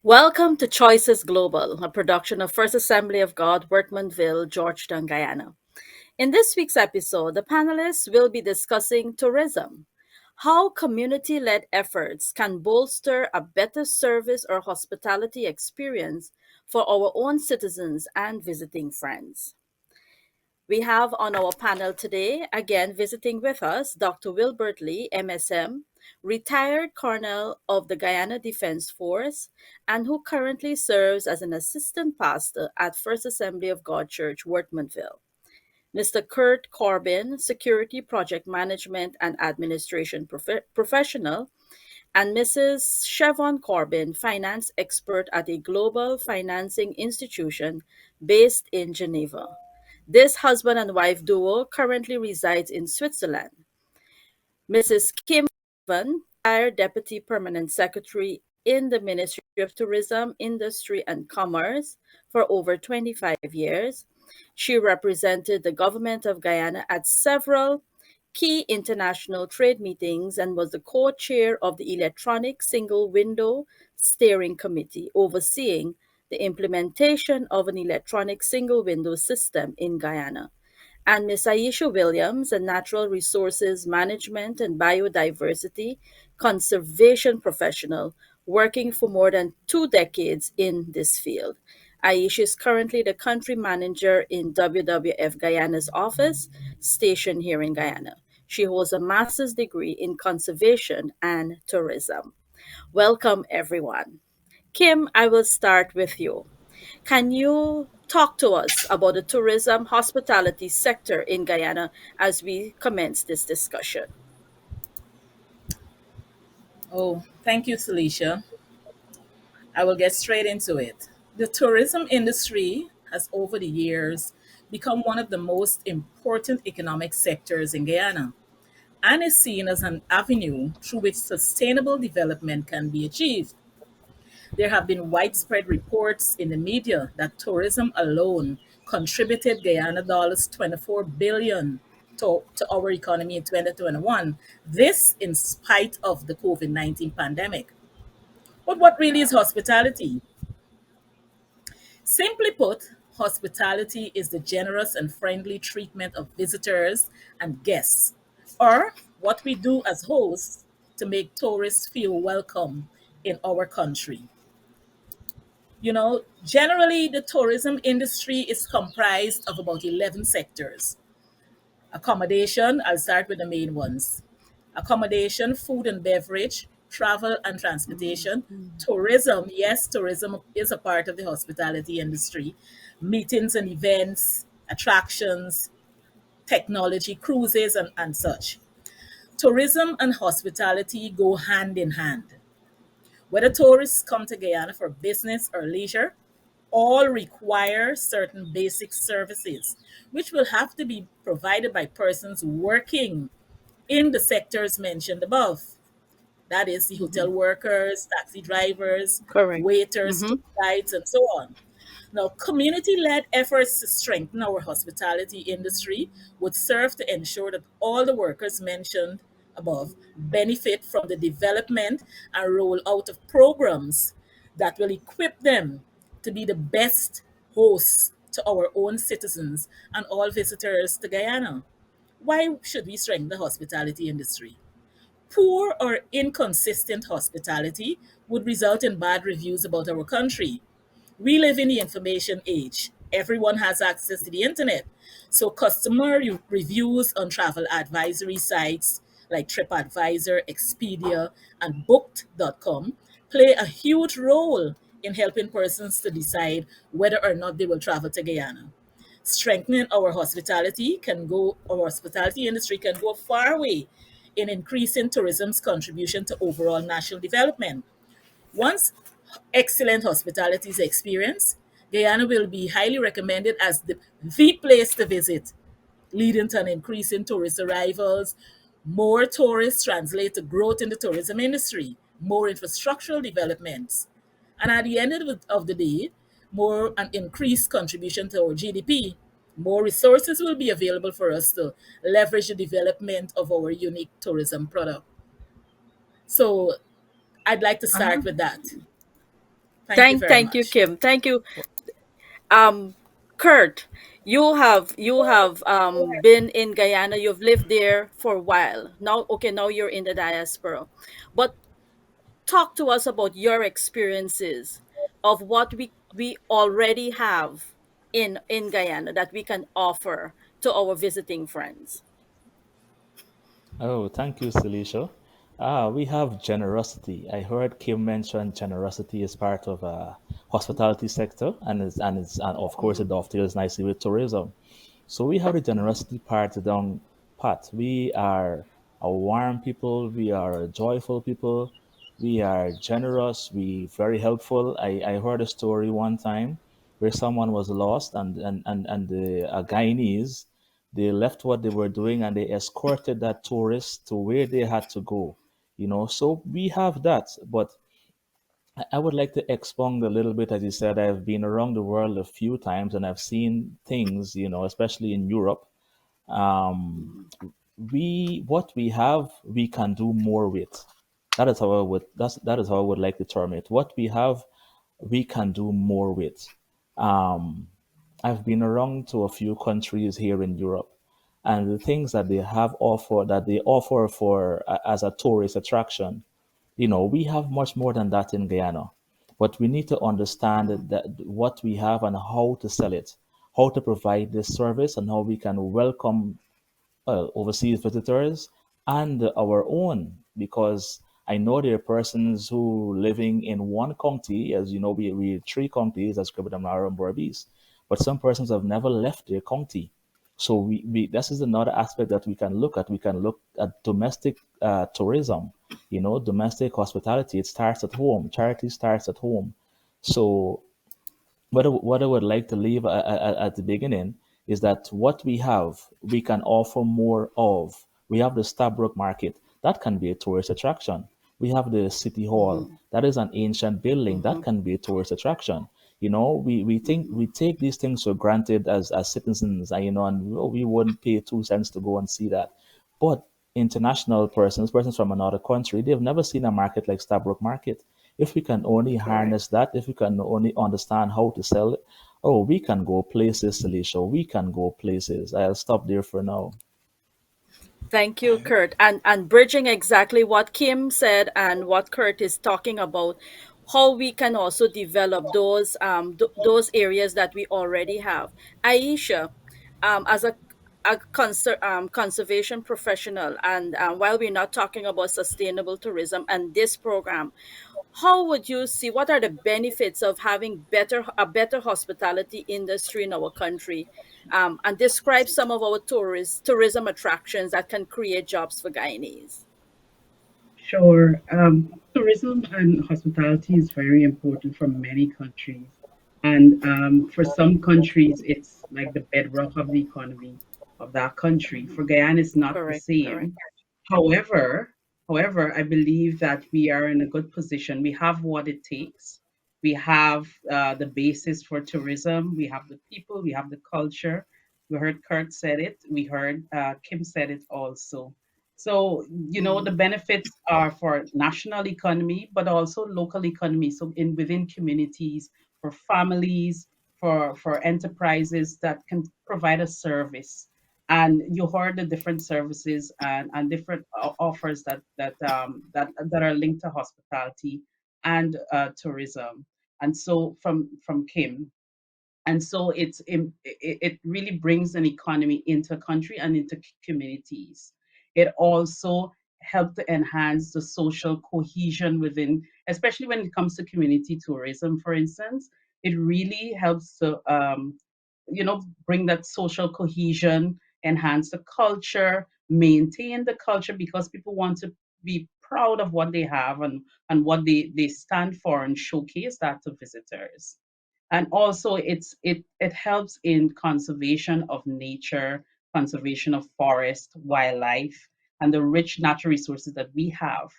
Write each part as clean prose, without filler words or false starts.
Welcome to Choices Global, a production of First Assembly of God, Workmanville, Georgetown, Guyana. In this week's episode, the panelists will be discussing tourism, how community led efforts can bolster a better service or hospitality experience for our own citizens and visiting friends. We have on our panel today, again visiting with us, Dr. Wilbert Lee, MSM, retired colonel of the Guyana Defense Force, and who currently serves as an assistant pastor at First Assembly of God Church, Wortmanville. Mr. Kurt Corbin, security project management and administration professional, and Mrs. Chevron Corbin, finance expert at a global financing institution based in Geneva. This husband and wife duo currently resides in Switzerland. Mrs. Kim Van, Deputy Permanent Secretary in the Ministry of Tourism, Industry and Commerce for over 25 years. She represented the government of Guyana at several key international trade meetings and was the co-chair of the Electronic Single Window Steering Committee, overseeing the implementation of an electronic single window system in Guyana. And Ms. Aisha Williams, a natural resources management and biodiversity conservation professional working for more than 2 decades in this field. Aisha is currently the country manager in WWF Guyana's office, stationed here in Guyana. She holds a master's degree in conservation and tourism. Welcome, everyone. Kim, I will start with you. Can you talk to us about the tourism hospitality sector in Guyana as we commence this discussion? Oh, thank you, Felicia. I will get straight into it. The tourism industry has, over the years, become one of the most important economic sectors in Guyana and is seen as an avenue through which sustainable development can be achieved. There have been widespread reports in the media that tourism alone contributed Guyana dollars 24 billion to our economy in 2021. This in spite of the COVID-19 pandemic. But what really is hospitality? Simply put, hospitality is the generous and friendly treatment of visitors and guests, or what we do as hosts to make tourists feel welcome in our country. Generally, the tourism industry is comprised of about 11 sectors. Accommodation, I'll start with the main ones. Accommodation, food and beverage, travel and transportation, tourism. Yes, tourism is a part of the hospitality industry. Meetings and events, attractions, technology, cruises, and such. Tourism and hospitality go hand in hand. Whether tourists come to Guyana for business or leisure, all require certain basic services, which will have to be provided by persons working in the sectors mentioned above. That is, the hotel workers, taxi drivers, Correct. waiters, Mm-hmm. tour guides, and so on. Now, community led efforts to strengthen our hospitality industry would serve to ensure that all the workers mentioned above benefit from the development and rollout of programs that will equip them to be the best hosts to our own citizens and all visitors to Guyana. Why should we strengthen the hospitality industry? Poor or inconsistent hospitality would result in bad reviews about our country. We live in the information age. Everyone has access to the internet. So, customer reviews on travel advisory sites like TripAdvisor, Expedia, and Booked.com play a huge role in helping persons to decide whether or not they will travel to Guyana. Strengthening our hospitality industry can go a far way in increasing tourism's contribution to overall national development. Once excellent hospitality is experienced, Guyana will be highly recommended as the place to visit, leading to an increase in tourist arrivals. More tourists translate to growth in the tourism industry, more infrastructural developments, and at the end of the day, more an increased contribution to our GDP. More resources will be available for us to leverage the development of our unique tourism product. So I'd like to Uh-huh. start with that. Thank you very Thank you, much. Kim. Thank you. Um, Kurt, you have been in Guyana. You've lived there for a while now. Okay, now you're in the diaspora, but talk to us about your experiences of what we already have in Guyana that we can offer to our visiting friends. Oh, thank you, Celicia. We have generosity. I heard Kim mention generosity as part of hospitality sector, and of course it Mhm. dovetails nicely with tourism. So we have the generosity part down pat. We are a warm people. We are a joyful people. We are generous. We very helpful. I heard a story one time where someone was lost and the Guyanese, they left what they were doing and they escorted that tourist to where they had to go. So we have that. But I would like to expound a little bit. As you said, I've been around the world a few times and I've seen things, especially in Europe. Um, Mhm. what we have, we can do more with. That is how I would like to term it. What we have, we can do more with. Um, I've been around to a few countries here in Europe, and the things that they offer for as a tourist attraction, we have much more than that in Guyana. But we need to understand Mhm. that what we have and how to sell it, how to provide this service, and how we can welcome overseas visitors and our own, because I know there are persons who living in one county, as you know, we three counties as Kribadamnara and Borabis, but some persons have never left their county. So this is another aspect that we can look at. We can look at domestic tourism, domestic hospitality. It starts at home. Charity starts at home. So what I would like to leave at the beginning is that what we have, we can offer more of. We have the Stabrook Market. That can be a tourist attraction. We have the City Hall. Mhm. That is an ancient building. That Mhm. can be a tourist attraction. We Mhm. take these things for granted as citizens, and we wouldn't pay 2 cents to go and see that. But international persons from another country, they've never seen a market like Stabrook Market. If we can only Correct. harness that, if we can only understand how to sell it, oh, we can go places, Alicia. We can go places. I'll stop there for now. Thank you, Kurt. And bridging exactly what Kim said and what Kurt is talking about, how we can also develop those areas that we already have. Aisha, as a conservation professional, and while we're not talking about sustainable tourism and this program, how would you see what are the benefits of having a better hospitality industry in our country, and describe some of our tourism attractions that can create jobs for Guyanese? Sure. Tourism and hospitality is very important for many countries. And for some countries, it's like the bedrock of the economy of that country. For Guyana, it's not the Correct, correct. same. However, however, I believe that we are in a good position. We have what it takes. We have the basis for tourism. We have the people. We have the culture. We heard Kurt said it. We heard Kim said it also. So, the Mhm. benefits are for national economy, but also local economy. So in within communities, for families, for enterprises that can provide a service. And you heard the different services and different offers that are linked to hospitality and tourism. And so from Kim, and so it really brings an economy into a country and into communities. It also helped to enhance the social cohesion within, especially when it comes to community tourism, for instance. It really helps to bring that social cohesion, enhance the culture, maintain the culture, because people want to be proud of what they have and what they stand for, and showcase that to visitors. And also it helps in conservation of nature, conservation of forest, wildlife, and the rich natural resources that we have.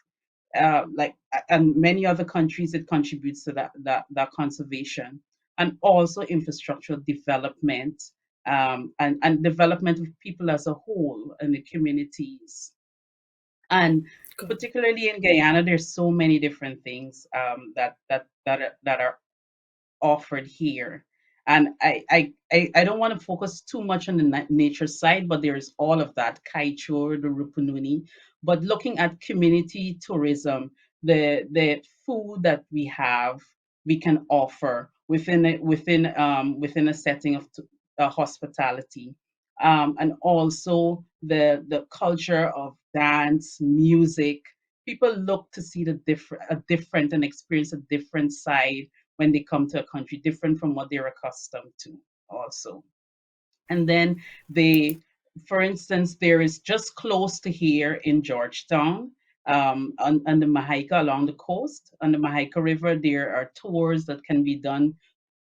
And many other countries, it contributes to that conservation, and also infrastructural development, and development of people as a whole and the communities. And Good. particularly in Guyana, there's so many different things that are offered here. And I don't want to focus too much on the nature side, but there's all of that, Kaichur, the Rupununi. But looking at community tourism, the food that we can offer within a setting of hospitality, and also the culture of dance, music. People look to see a different and experience a different side when they come to a country, different from what they're accustomed to also. And then they, for instance, there is just close to here in Georgetown, on the Mahaika, along the coast, on the Mahaika River, there are tours that can be done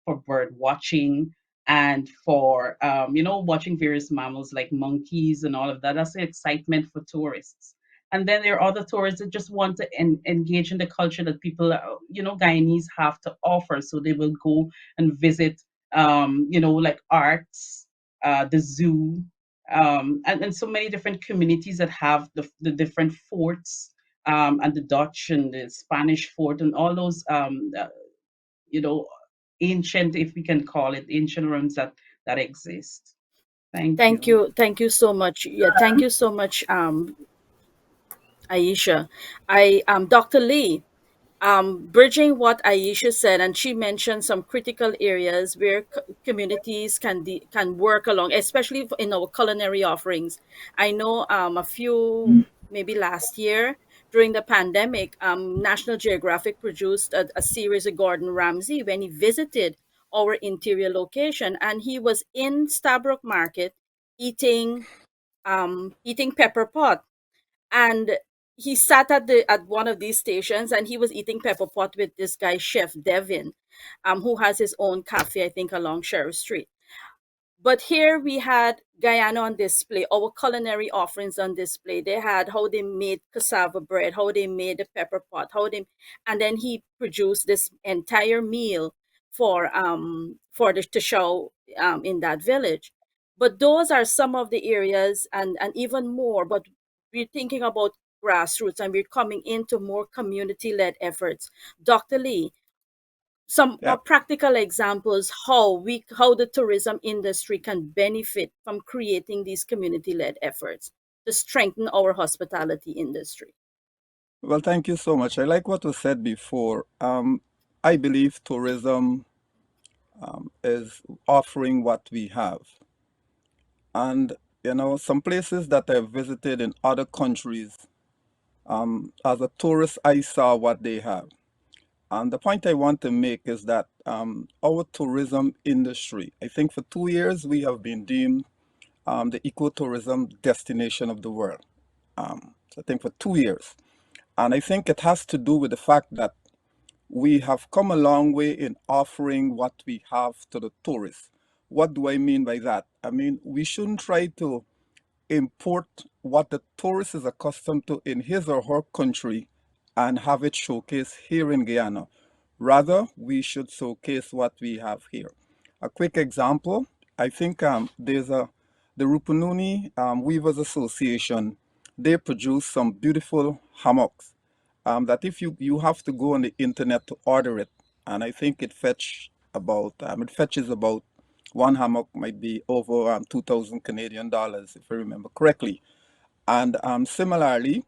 for bird watching and for watching various mammals like monkeys and all of that. That's the excitement for tourists. And then there are other tourists that just want to engage in the culture that people, Guyanese have to offer. So they will go and visit, like arts, the zoo, and so many different communities that have the different forts, and the Dutch and the Spanish fort and all those, you know, ancient, if we can call it, ancient ruins that exist. Thank Thank you. you. Thank you so much. Yeah, thank you so much, Aisha. Dr. Lee, bridging what Aisha said, and she mentioned some critical areas where communities can work along, especially in our culinary offerings. I know a few, maybe last year during the pandemic, National Geographic produced a series of Gordon Ramsay when he visited our interior location, and he was in Stabroek Market eating eating pepper pot, and he sat at one of these stations and he was eating pepper pot with this guy chef Devin, who has his own cafe, I think, along Sheriff Street. But here we had Guyana on display, our culinary offerings on display. They had how they made cassava bread, how they made the pepper pot, and then he produced this entire meal for the to show in that village. But those are some of the areas, and even more. But we're thinking about grassroots, and we're coming into more community-led efforts. Dr. Lee, some Yeah. practical examples how the tourism industry can benefit from creating these community-led efforts to strengthen our hospitality industry. Well, thank you so much. I like what was said before. I believe tourism is offering what we have. And, some places that I've visited in other countries, as a tourist, I saw what they have. And the point I want to make is that our tourism industry, I think for 2 years, we have been deemed the ecotourism destination of the world. So I think for 2 years. And I think it has to do with the fact that we have come a long way in offering what we have to the tourists. What do I mean by that? I mean, we shouldn't try to import what the tourist is accustomed to in his or her country and have it showcased here in Guyana. Rather, we should showcase what we have here. A quick example, I think there's the Rupununi Weavers Association. They produce some beautiful hammocks that if you have to go on the internet to order it, and I think it fetches about one hammock might be over 2,000 Canadian dollars if I remember correctly. And similarly,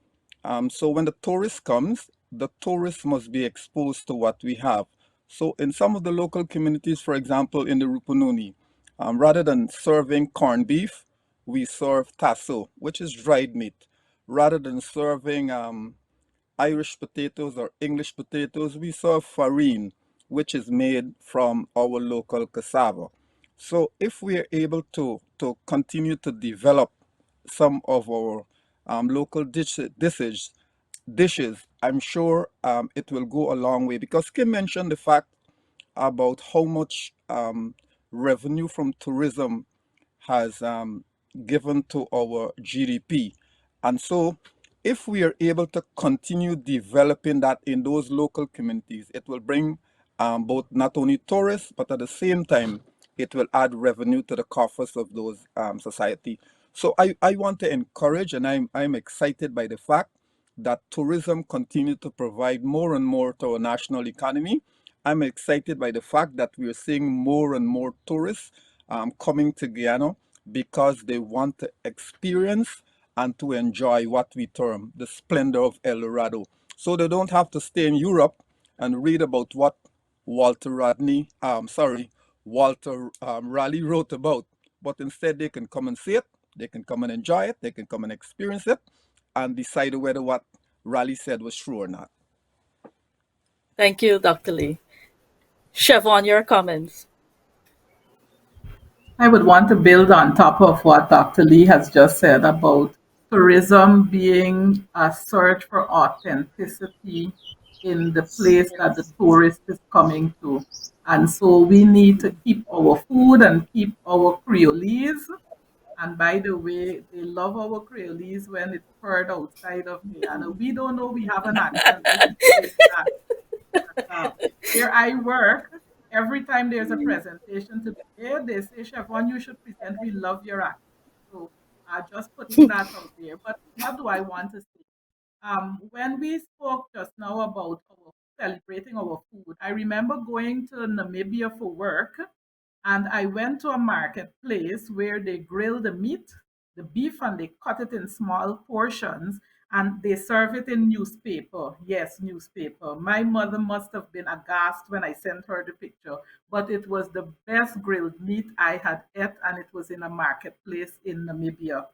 so when the tourist comes, the tourist must be exposed to what we have. So in some of the local communities, for example, in the Rupununi, rather than serving corned beef, we serve tasso, which is dried meat. Rather than serving Irish potatoes or English potatoes, we serve farine, which is made from our local cassava. So if we are able to continue to develop some of our local dishes, I'm sure it will go a long way because Kim mentioned the fact about how much revenue from tourism has given to our GDP. And so, if we are able to continue developing that in those local communities, it will bring both not only tourists, but at the same time, it will add revenue to the coffers of those society. So I want to encourage, and I'm excited by the fact that tourism continue to provide more and more to our national economy. I'm excited by the fact that we are seeing more and more tourists coming to Guyana because they want to experience and to enjoy what we term the splendor of El Dorado. So they don't have to stay in Europe and read about what Walter Rodney, Walter Raleigh wrote about, but instead they can come and see it, they can come and enjoy it, they can come and experience it, and decide whether what Raleigh said was true or not. Thank you, Dr. Lee. Chevon, your comments. I would want to build on top of what Dr. Lee has just said about tourism being a search for authenticity in the place that the tourist is coming to. And so we need to keep our food and keep our Creolese. And by the way, they love our Creolese when it's heard outside of Guyana. We don't know we have an accent. I should say that. Uh, where I work, every time there's a presentation to be made, they say, Chevron, you should present. We love your accent. So just putting that out there. But what do I want to say? When we spoke just now about celebrating our food, I remember going to Namibia for work, and I went to a marketplace where they grill the meat, the beef, and they cut it in small portions and they serve it in newspaper. Yes, newspaper. My mother must have been aghast when I sent her the picture, but it was the best grilled meat I had ate, and it was in a marketplace in Namibia.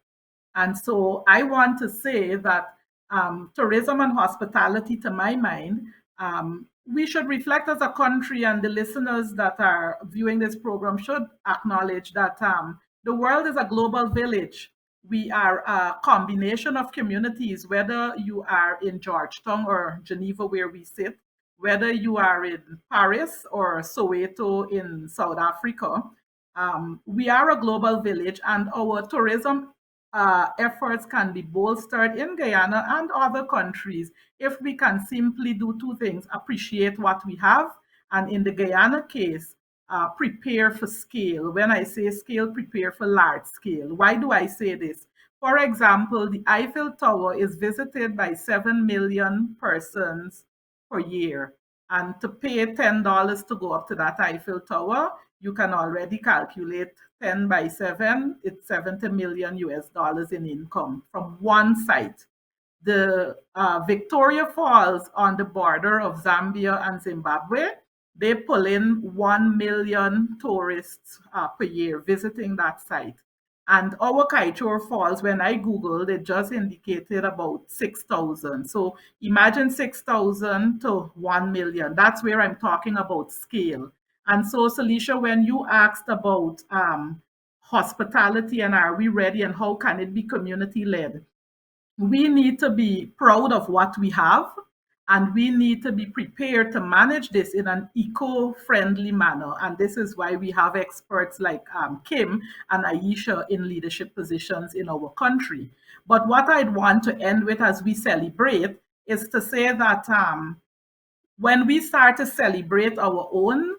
And so I want to say that tourism and hospitality, to my mind, we should reflect as a country, and the listeners that are viewing this program should acknowledge that the world is a global village. We are a combination of communities, whether you are in Georgetown or Geneva, where we sit, whether you are in Paris or Soweto in South Africa. We are a global village, and our tourism efforts can be bolstered in Guyana and other countries if we can simply do two things: appreciate what we have, and in the Guyana case, prepare for scale. When I say scale, prepare for large scale. Why do I say this? For example, the Eiffel Tower is visited by 7 million persons per year. And to pay $10 to go up to that Eiffel Tower, you can already calculate 10 by 7, it's 70 million US dollars in income from one site. The Victoria Falls on the border of Zambia and Zimbabwe, they pull in 1 million tourists per year visiting that site. And our Kaichor Falls, when I Googled, it just indicated about 6,000. So imagine 6,000 to 1 million. That's where I'm talking about scale. And so, Salisha, when you asked about hospitality and are we ready and how can it be community led, we need to be proud of what we have, and we need to be prepared to manage this in an eco-friendly manner. And this is why we have experts like Kim and Aisha in leadership positions in our country. But what I'd want to end with as we celebrate is to say that when we start to celebrate our own,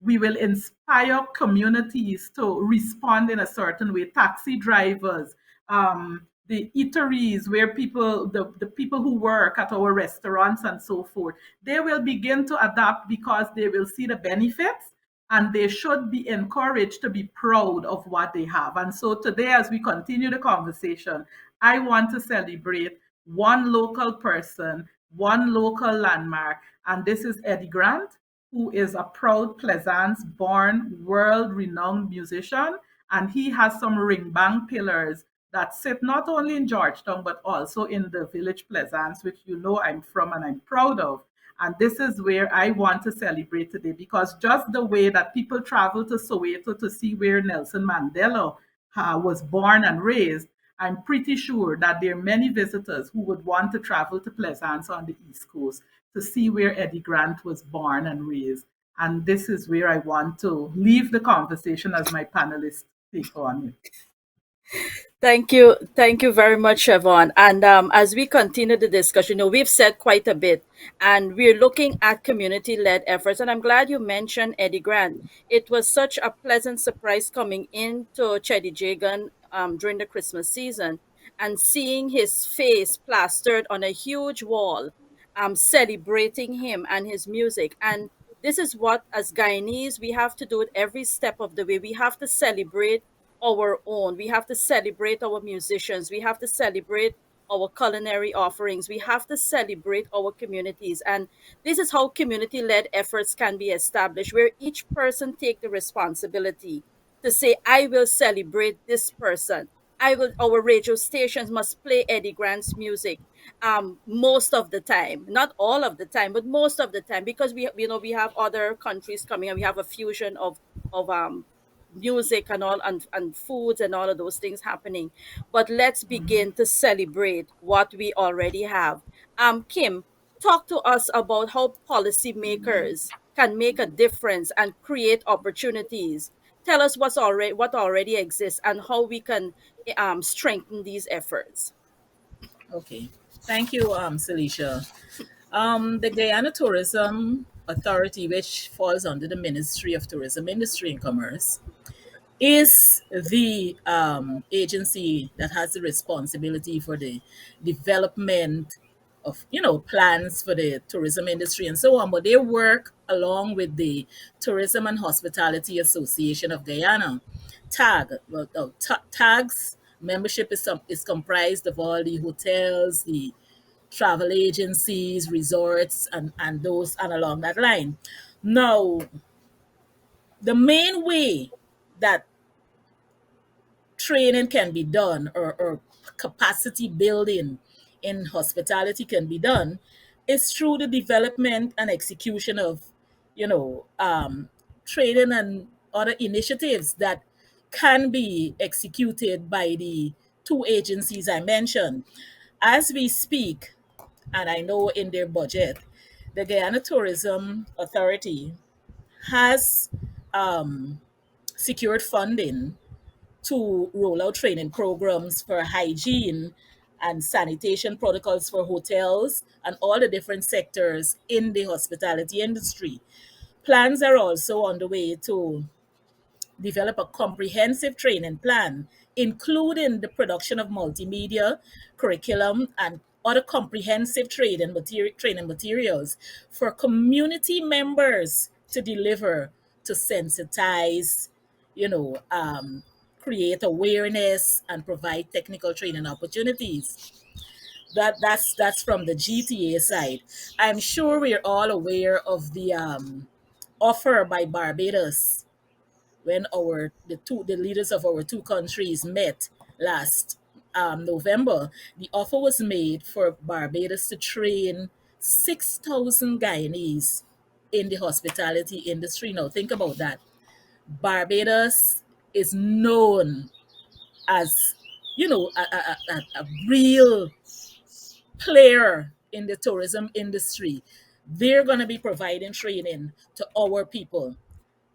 we will inspire communities to respond in a certain way. Taxi drivers, the eateries where the people who work at our restaurants and so forth, they will begin to adapt because they will see the benefits, and they should be encouraged to be proud of what they have. And so today, as we continue the conversation, I want to celebrate one local person, one local landmark, and this is Eddie Grant, who is a proud Plaisance born, world renowned musician. And he has some ring bang pillars that sit not only in Georgetown, but also in the village Plaisance, which you know I'm from and I'm proud of. And this is where I want to celebrate today, because just the way that people travel to Soweto to see where Nelson Mandela was born and raised, I'm pretty sure that there are many visitors who would want to travel to Plaisance on the East Coast to see where Eddie Grant was born and raised. And this is where I want to leave the conversation as my panelists take on it. Thank you very much, Siobhan. And as we continue the discussion, we've said quite a bit, and we're looking at community-led efforts. And I'm glad you mentioned Eddie Grant. It was such a pleasant surprise coming into Chedi Jagan during the Christmas season, and seeing his face plastered on a huge wall, celebrating him and his music. And this is what, as Guyanese, we have to do it every step of the way. We have to celebrate our own. We have to celebrate our musicians. We have to celebrate our culinary offerings. We have to celebrate our communities. And this is how community-led efforts can be established, where each person take the responsibility to say, I will celebrate this person. I will. Our radio stations must play Eddie Grant's music, most of the time, not all of the time, but most of the time, because we have other countries coming and we have a fusion of music and all, and foods and all of those things happening. But let's begin to celebrate what we already have. Kim, talk to us about how policymakers can make a difference and create opportunities. Tell us what already exists and how we can strengthen these efforts. Okay. Thank you, Celicia. The Guyana Tourism Authority, which falls under the Ministry of Tourism, Industry and Commerce, is the agency that has the responsibility for the development of plans for the tourism industry and so on. But they work along with the Tourism and Hospitality Association of Guyana, TAG. Well, TAG's membership is comprised of all the hotels, the travel agencies, resorts, and those and along that line. Now, the main way that training can be done, or capacity building in hospitality can be done, is through the development and execution of you know um, training and other initiatives that can be executed by the two agencies I mentioned. As we speak, and I know in their budget, the Guyana Tourism Authority has um, secured funding to roll out training programs for hygiene and sanitation protocols for hotels and all the different sectors in the hospitality industry. Plans are also on the way to develop a comprehensive training plan, including the production of multimedia curriculum and other comprehensive training materials for community members to deliver, to sensitize, you know, um, create awareness and provide technical training opportunities. That's from the GTA side. I'm sure we're all aware of the offer by Barbados when the leaders of our two countries met last November. The offer was made for Barbados to train 6,000 Guyanese in the hospitality industry. Now think about that. Barbados is known as a real player in the tourism industry. They're going to be providing training to our people.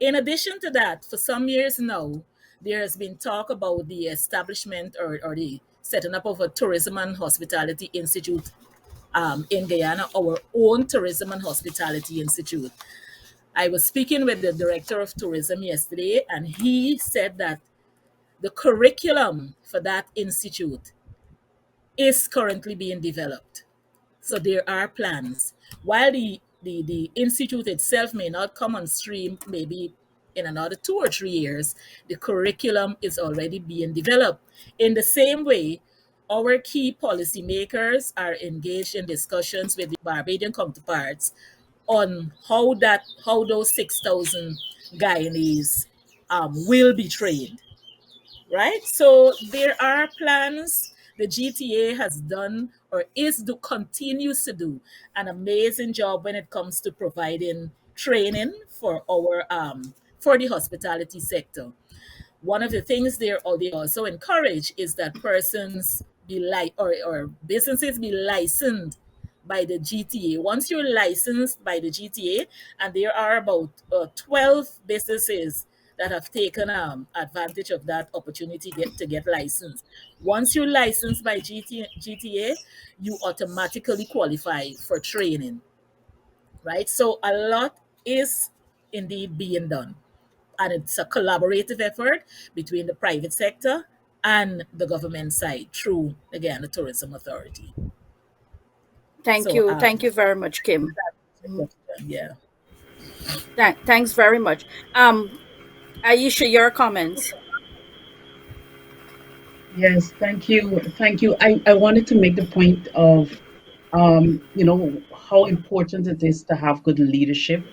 In addition to that, for some years now, there has been talk about the establishment, or the setting up of a Tourism and Hospitality Institute in Guyana, our own Tourism and Hospitality Institute. I was speaking with the director of tourism yesterday, and he said that the curriculum for that institute is currently being developed. So there are plans. While the institute itself may not come on stream maybe in another 2 or 3 years, the curriculum is already being developed. In the same way, our key policymakers are engaged in discussions with the Barbadian counterparts on how those 6,000 Guyanese will be trained, right? So there are plans. The GTA has done, or continues to do an amazing job when it comes to providing training for our for the hospitality sector. One of the things they also encourage is that persons be or businesses be licensed by the GTA. Once you're licensed by the GTA, and there are about 12 businesses that have taken advantage of that opportunity to get licensed. Once you're licensed by GTA, you automatically qualify for training, right? So a lot is indeed being done, and it's a collaborative effort between the private sector and the government side through, again, the tourism authority. Thank So, you. Thank you very much, Kim. Mhm. yeah. Thanks very much. Um, Aisha, your comments. Yes, thank you. Thank you. I wanted to make the point of, how important it is to have good leadership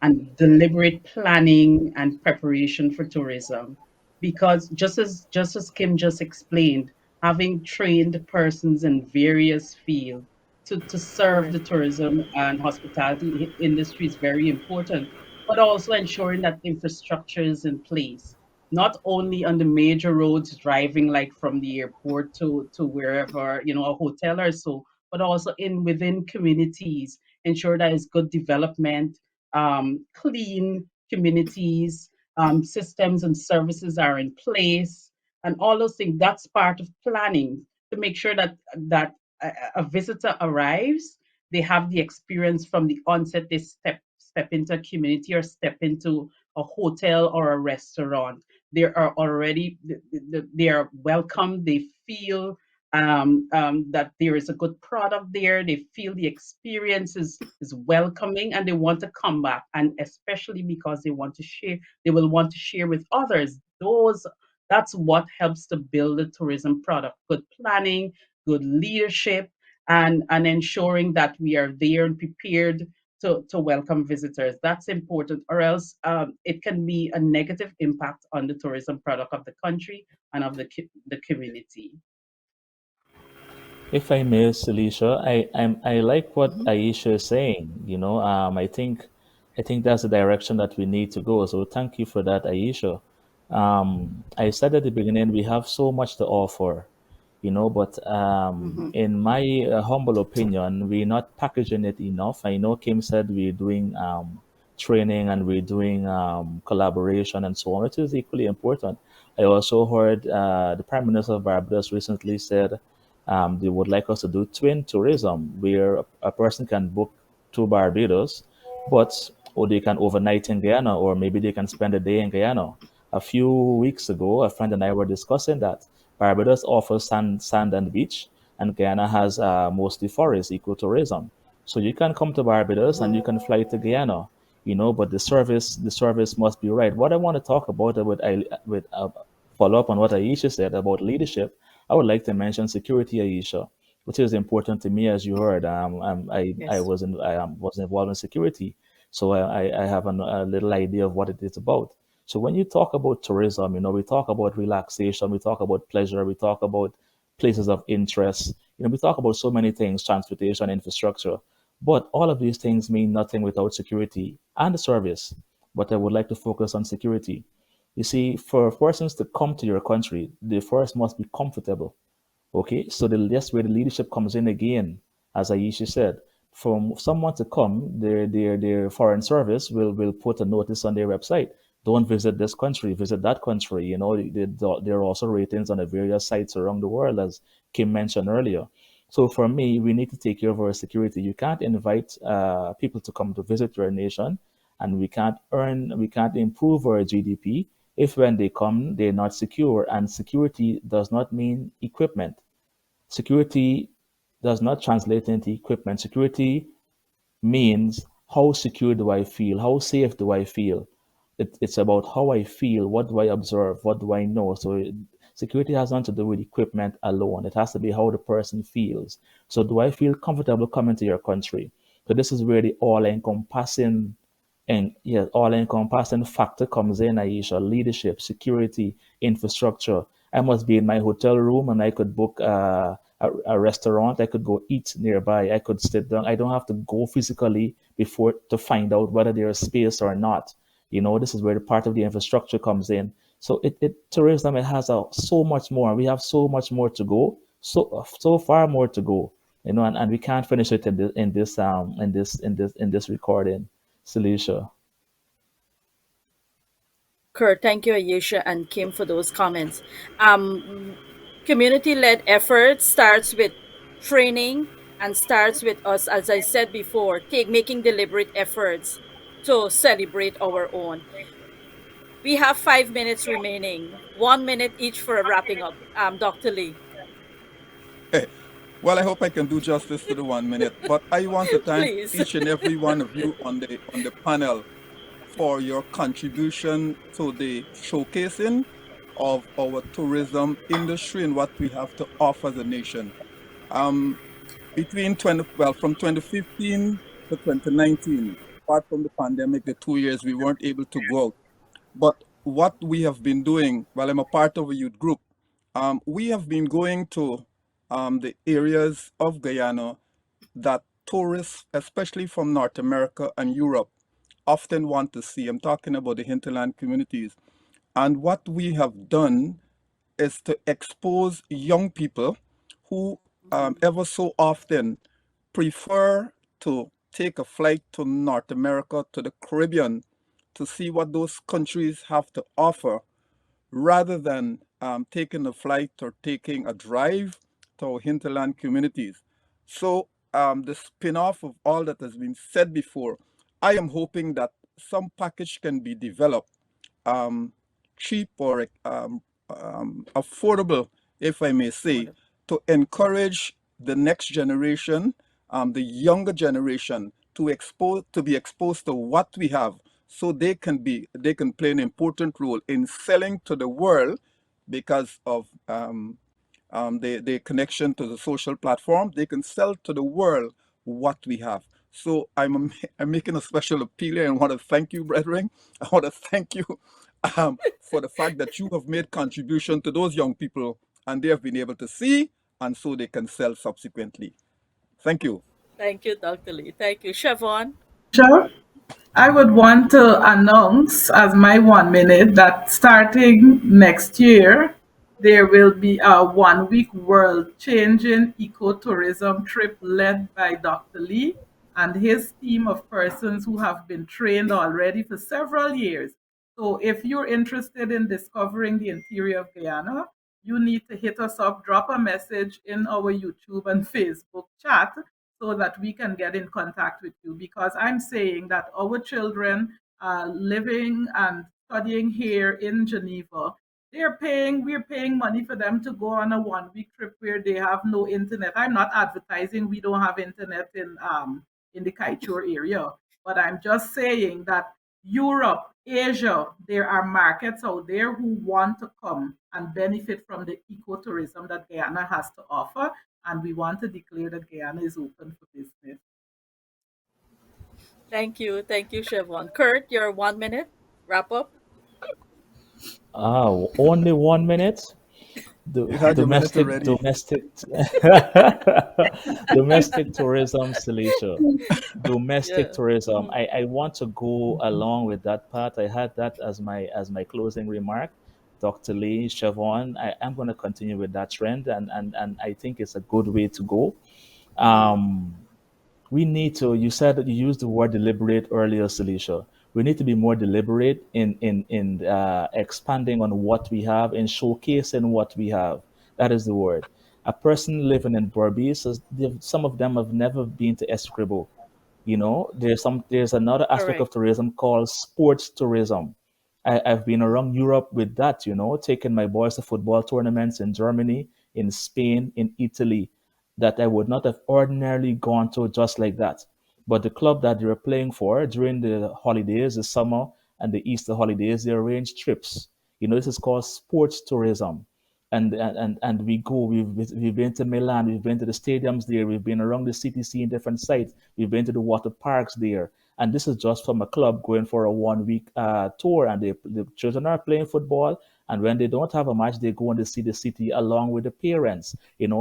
and deliberate planning and preparation for tourism, because just as Kim just explained, having trained persons in various fields to serve Right. the tourism and hospitality industry is very important, but also ensuring that infrastructure is in place, not only on the major roads driving like from the airport to wherever, a hotel or so, but also in within communities, ensure that it's good development, clean communities, systems and services are in place, and all those things. That's part of planning to make sure that a visitor arrives, they have the experience from the onset. They step into a community or step into a hotel or a restaurant. They are already they are welcome. They feel that there is a good product there. They feel the experience is welcoming and they want to come back. And especially because they want to share, they will want to share with others. That's what helps to build a tourism product. Good planning, good leadership, and ensuring that we are there and prepared to welcome visitors. That's important, or else it can be a negative impact on the tourism product of the country and of the community. If I may, Alicia, I like what Mhm. Aisha is saying. I think that's the direction that we need to go. So thank you for that, Aisha. I said at the beginning we have so much to offer, but Mhm. in my humble opinion, we're not packaging it enough. I know Kim said we're doing training and we're doing collaboration and so on, which is equally important. I also heard the Prime Minister of Barbados recently said they would like us to do twin tourism, where a person can book to Barbados, but or they can overnight in Guyana, or maybe they can spend a day in Guyana. A few weeks ago, a friend and I were discussing that Barbados offers sand and beach, and Guyana has mostly forest ecotourism. So you can come to Barbados and you can fly to Guyana, but the service must be right. What I want to talk about with follow up on what Aisha said about leadership, I would like to mention security, Aisha, which is important to me, as you heard. Yes. Was involved in security, so I have a little idea of what it is about. So when you talk about tourism, we talk about relaxation, we talk about pleasure, we talk about places of interest. We talk about so many things, transportation, infrastructure. But all of these things mean nothing without security and the service. But I would like to focus on security. You see, for persons to come to your country, they first must be comfortable. Okay, so that's where the leadership comes in again. As Aisha said, for someone to come, their foreign service will put a notice on their website. Don't visit this country, visit that country. There are also ratings on the various sites around the world, as Kim mentioned earlier. So for me, we need to take care of our security. You can't invite people to come to visit your nation, and we can't improve our GDP if when they come, they're not secure. And security does not mean equipment. Security does not translate into equipment. Security means how secure do I feel? How safe do I feel? It's about how I feel. What do I observe? What do I know? So security has nothing to do with equipment alone. It has to be how the person feels. So do I feel comfortable coming to your country? So this is where the all-encompassing factor comes in, Aisha. Leadership, security, infrastructure. I must be in my hotel room and I could book a restaurant. I could go eat nearby. I could sit down. I don't have to go physically before to find out whether there is space or not. This is where the part of the infrastructure comes in. So tourism, it has so much more. We have so much more to go. So far more to go. And we can't finish it in this recording. Solution. Kurt, thank you, Ayesha and Kim, for those comments. Um, Community-led effort starts with training and starts with us, as I said before, making deliberate efforts to celebrate our own. We have 5 minutes remaining. 1 minute each for a wrapping up. Dr. Lee, Well, I hope I can do justice to the 1 minute, but I want to thank please. each and every one of you on the panel for your contribution to the showcasing of our tourism industry and what we have to offer the nation. Um, between 20, well, from 2015 to 2019, apart from the pandemic, the 2 years we weren't able to go out. But what we have been doing, while I'm a part of a youth group, we have been going to the areas of Guyana that tourists, especially from North America and Europe, often want to see. I'm talking about the hinterland communities. And what we have done is to expose young people who ever so often prefer to take a flight to North America, to the Caribbean, to see what those countries have to offer rather than taking a flight or taking a drive to our hinterland communities. So, the spin off of all that has been said before, I am hoping that some package can be developed, um, cheap or affordable, if I may say, Affordable. to encourage the next generation, the younger generation, to be exposed to what we have, so they can play an important role in selling to the world because of the connection to the social platform. They can sell to the world what we have. So I'm making a special appeal here and want to thank you, brethren. I want to thank you for the fact that you have made contribution to those young people and they have been able to see and so they can sell subsequently. Thank you. Thank you, Dr. Lee. Thank you. Siobhan. Sure. I would want to announce as my 1 minute that starting next year, there will be a 1 week world changing ecotourism trip led by Dr. Lee and his team of persons who have been trained already for several years. So if you're interested in discovering the interior of Guyana, you need to hit us up, drop a message in our YouTube and Facebook chat so that we can get in contact with you, because I'm saying that our children living and studying here in Geneva, we're paying money for them to go on a 1 week trip where they have no internet. I'm not advertising we don't have internet in the Kaituur area, but I'm just saying that Europe, Asia, there are markets out there who want to come and benefit from the ecotourism that Guyana has to offer, and we want to declare that Guyana is open for business. Thank you. Thank you, Siobhan. Kurt, your 1 minute wrap up. Only 1 minute. You had your minute Domestic, already. domestic, domestic tourism, Celicia. Domestic Yeah. tourism. Mhm. I want to go along with that part. I had that as my closing remark. Dr. Lee, Siobhan, I am going to continue with that trend, and I think it's a good way to go. Mhm. Um, we need to, you said that you used the word deliberate earlier, Celicia. We need to be more deliberate in expanding on what we have and showcasing what we have. That is the word. A person living in Berbice says some of them have never been to Escribo. There's another aspect Correct. of tourism called sports tourism. I've been around Europe with that, taking my boys to football tournaments in Germany, in Spain, in Italy, that I would not have ordinarily gone to just like that. But the club that they were playing for during the holidays, the summer and the Easter holidays, they arrange trips. This is called sports tourism. And we go. We've been to Milan. We've been to the stadiums there. We've been around the city, seeing different sites. We've been to the water parks there. And this is just from a club going for a 1 week tour. And the children are playing football. And when they don't have a match, they go and they see the city along with the parents.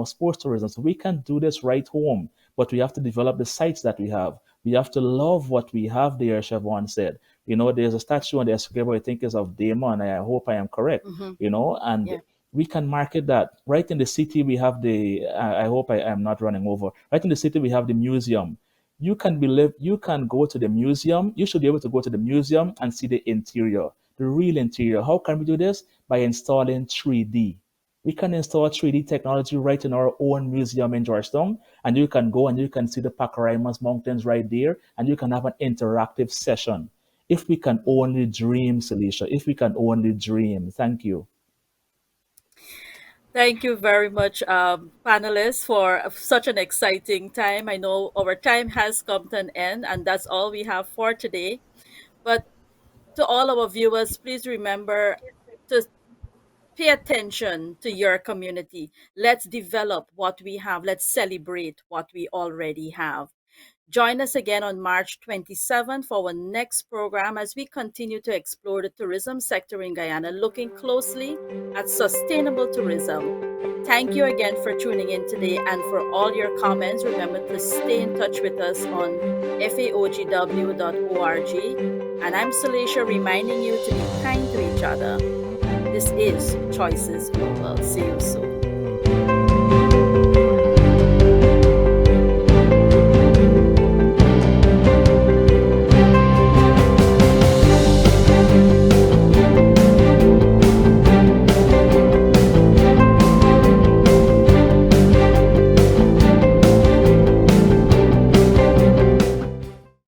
Sports tourism. So we can do this right home, but we have to develop the sites that we have. We have to love what we have there, Siobhan said. There's a statue on the Escribo, I think is of Damon. I hope I am correct. Mhm. And Yeah. we can market that. Right in the city, we have I hope I am not running over. Right in the city, we have the museum. You can go to the museum. You should be able to go to the museum and see the interior, the real interior. How can we do this? By installing 3D. We can install 3D technology right in our own museum in Georgetown, and you can go and you can see the Pacaraimans Mountains right there, and you can have an interactive session. If we can only dream, Celicia, if we can only dream. Thank you. Thank you very much, panelists, for such an exciting time. I know our time has come to an end, and that's all we have for today. But to all our viewers, please remember to pay attention to your community. Let's develop what we have. Let's celebrate what we already have. Join us again on March 27th for our next program as we continue to explore the tourism sector in Guyana, looking closely at sustainable tourism. Thank you again for tuning in today and for all your comments. Remember to stay in touch with us on faogw.org. And I'm Celicia reminding you to be kind to each other. This is Choices Global. See you soon.